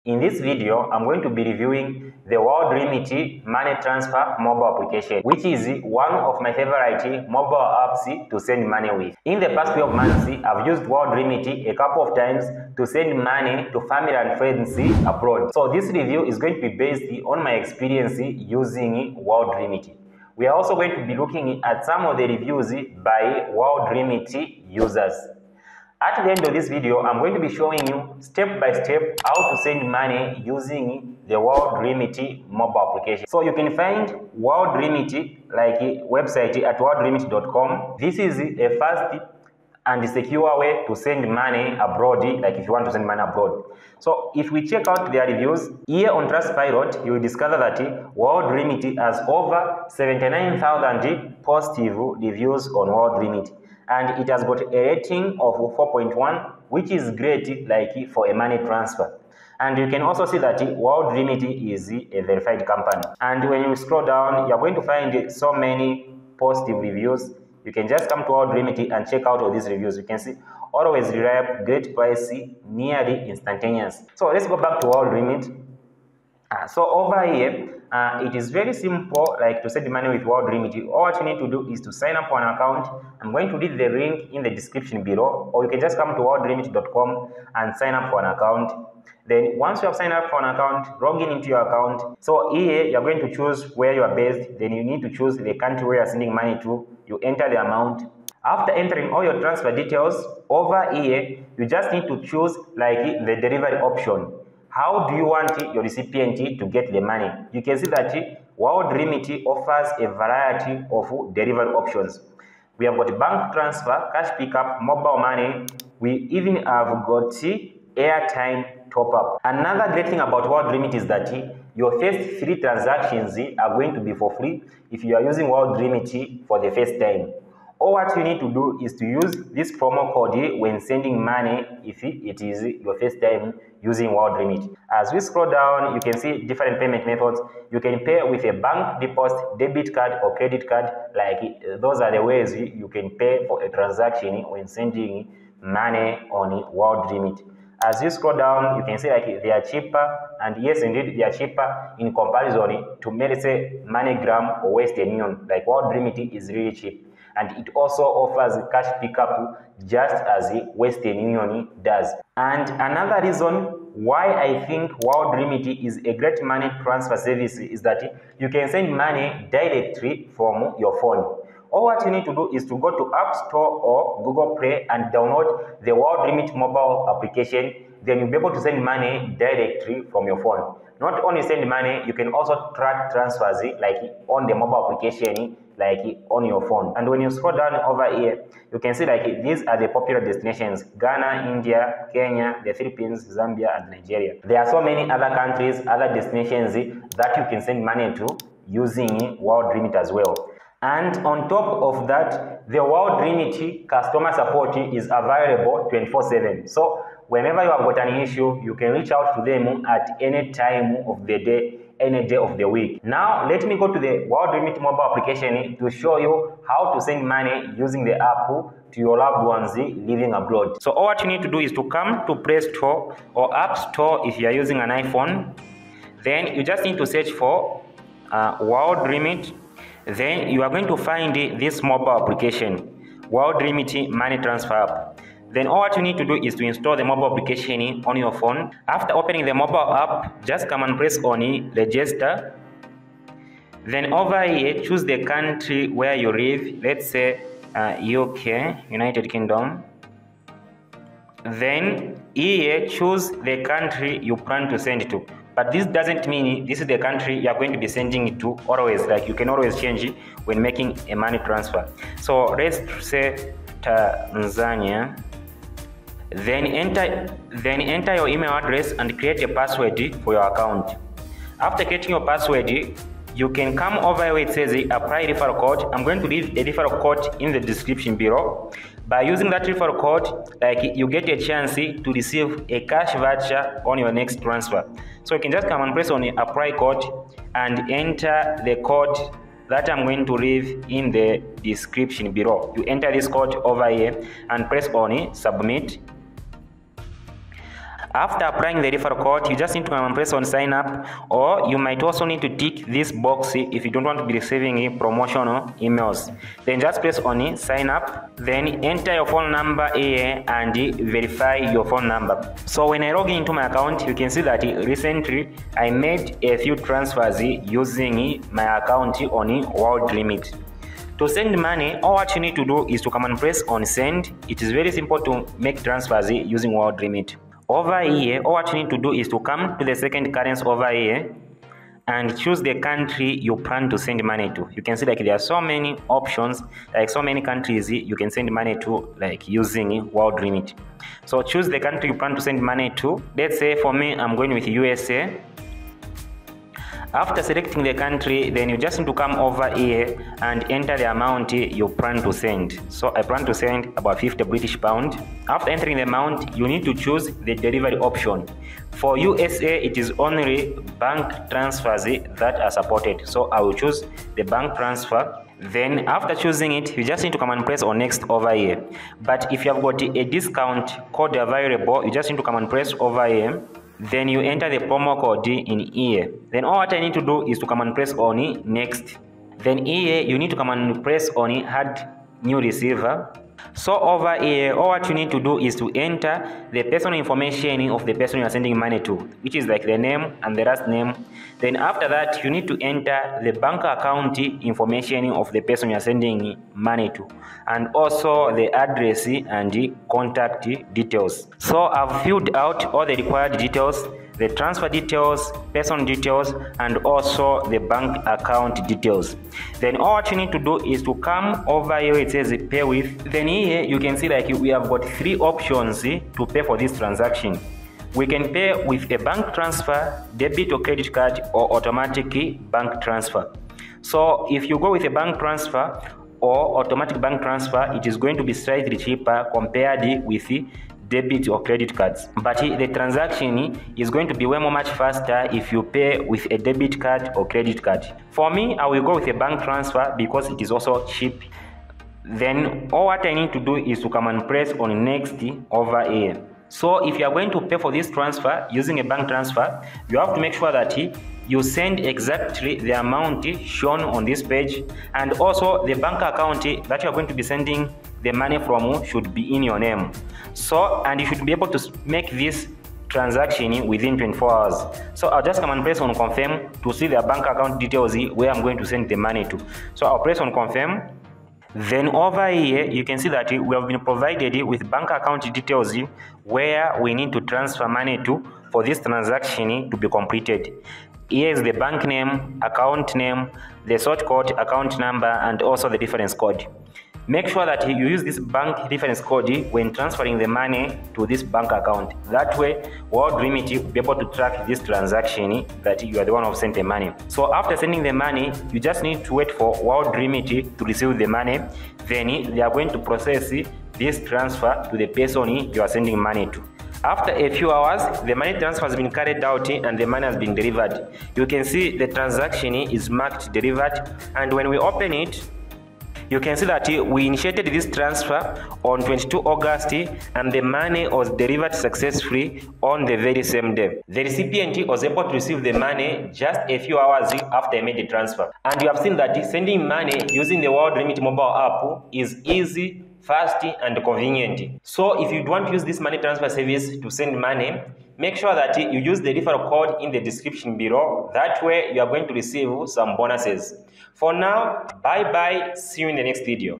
In this video, I'm going to be reviewing the WorldRemit money transfer mobile application, which is one of my favorite mobile apps to send money with. In the past 12 months, I've used WorldRemit a couple of times to send money to family and friends abroad. So this review is going to be based on my experience using WorldRemit. We are also going to be looking at some of the reviews by WorldRemit users. At the end of this video, I'm going to be showing you step by step how to send money using the WorldRemit mobile application. So you can find WorldRemit website at worldremit.com. This is a fast and secure way to send money abroad, like if you want to send money abroad. So if we check out their reviews, here on Trustpilot, you will discover that WorldRemit has over 79,000 positive reviews on WorldRemit. And it has got a rating of 4.1, which is great for a money transfer. And you can also see that WorldRemit is a verified company. And when you scroll down, you're going to find so many positive reviews. You can just come to WorldRemit and check out all these reviews. You can see always reliable, great price, nearly instantaneous. So let's go back to WorldRemit. So over here, it is very simple to send money with WorldRemit. All what you need to do is to sign up for an account. I'm going to leave the link in the description below, or you can just come to worldremit.com and sign up for an account. Then once you have signed up for an account, log in into your account. So here you're going to choose where you are based. Then you need to choose the country where you're sending money to. You enter the amount. After entering all your transfer details, over here you just need to choose the delivery option. How do you want your recipient to get the money? You can see that WorldRemit offers a variety of delivery options. We have got bank transfer, cash pickup, mobile money. We even have got airtime top-up. Another great thing about WorldRemit is that your first 3 transactions are going to be for free if you are using WorldRemit for the first time. All what you need to do is to use this promo code when sending money if it is your first time using WorldRemit. As we scroll down, you can see different payment methods. You can pay with a bank deposit, debit card, or credit card. Those are the ways you can pay for a transaction when sending money on WorldRemit. As you scroll down, you can see they are cheaper, and yes, indeed, they are cheaper in comparison to, let's say, MoneyGram or Western Union. WorldRemit is really cheap. And it also offers cash pickup just as Western Union does. And another reason why I think WorldRemit is a great money transfer service is that you can send money directly from your phone. All what you need to do is to go to App Store or Google Play and download the WorldRemit mobile application. Then you'll be able to send money directly from your phone. Not only send money, you can also track transfers on the mobile application, on your phone. And when you scroll down over here, you can see these are the popular destinations: Ghana, India, Kenya, the Philippines, Zambia, and Nigeria. There are so many other countries, other destinations that you can send money to using WorldRemit as well. And on top of that, the WorldRemit customer support is available 24/7. So whenever you have got an issue, you can reach out to them at any time of the day, any day of the week. Now, let me go to the WorldRemit mobile application to show you how to send money using the app to your loved ones living abroad. So all what you need to do is to come to Play Store or App Store if you are using an iPhone. Then you just need to search for WorldRemit. Then you are going to find this mobile application, WorldRemit Money Transfer App. Then all what you need to do is to install the mobile application on your phone. After opening the mobile app, just come and press on register. Then over here, choose the country where you live. Let's say UK, United Kingdom. Then here, choose the country you plan to send to. But this doesn't mean this is the country you are going to be sending it to always. You can always change it when making a money transfer. So let's say Tanzania. Then enter your email address and create a password for your account. After creating your password, you can come over where it says apply referral code. I'm going to leave a referral code in the description below. By using that referral code, you get a chance to receive a cash voucher on your next transfer. So you can just come and press on the apply code and enter the code that I'm going to leave in the description below. You enter this code over here and press on submit. After applying the referral code, you just need to come and press on sign up, or you might also need to tick this box if you don't want to be receiving promotional emails. Then just press on sign up, then enter your phone number here and verify your phone number. So when I log into my account, you can see that recently I made a few transfers using my account on WorldRemit. To send money, all what you need to do is to come and press on send. It is very simple to make transfers using WorldRemit. Over here, all what you need to do is to come to the second currency over here and choose the country you plan to send money to. You can see like there are so many options, like so many countries you can send money to, like using WorldRemit. So choose the country you plan to send money to. Let's say for me, I'm going with USA. After selecting the country, then you just need to come over here and enter the amount you plan to send. So I plan to send about 50 British pounds. After entering the amount, you need to choose the delivery option. For USA, it is only bank transfers that are supported. So I will choose the bank transfer. Then after choosing it, you just need to come and press on next over here. But if you have got a discount code available, you just need to come and press over here. Then you enter the promo code in here. Then all what I need to do is to come and press on next. Then here you need to come and press on add new receiver. So over here, all what you need to do is to enter the personal information of the person you are sending money to, which is like the name and the last name. Then after that, you need to enter the bank account information of the person you are sending money to, and also the address and the contact details. So I've filled out all the required details, the transfer details, person details, and also the bank account details. Then all what you need to do is to come over here, it says pay with. Then here you can see like we have got three options to pay for this transaction. We can pay with a bank transfer, debit or credit card, or automatic bank transfer. So if you go with a bank transfer or automatic bank transfer, it is going to be slightly cheaper compared with debit or credit cards, but the transaction is going to be way much faster if you pay with a debit card or credit card. For me, I will go with a bank transfer because it is also cheap. Then all what I need to do is to come and press on next over here. So if you are going to pay for this transfer using a bank transfer, you have to make sure that you send exactly the amount shown on this page, and also the bank account that you are going to be sending the money from should be in your name. So, and you should be able to make this transaction within 24 hours. So I'll just come and press on confirm to see the bank account details where I'm going to send the money to. So I'll press on confirm. Then over here, you can see that we have been provided with bank account details where we need to transfer money to for this transaction to be completed. Here is the bank name, account name, the sort code, account number, and also the reference code. Make sure that you use this bank reference code when transferring the money to this bank account. That way, WorldRemit will be able to track this transaction that you are the one who sent the money. So after sending the money, you just need to wait for WorldRemit to receive the money. Then they are going to process this transfer to the person you are sending money to. After a few hours, the money transfer has been carried out and the money has been delivered. You can see the transaction is marked delivered, and when we open it, you can see that we initiated this transfer on 22 August and the money was delivered successfully on the very same day. The recipient was able to receive the money just a few hours after I made the transfer. And you have seen that sending money using the WorldRemit Mobile App is easy, fast, and convenient. So if you want to use this money transfer service to send money, make sure that you use the referral code in the description below. That way you are going to receive some bonuses. For now, bye bye. See you in the next video.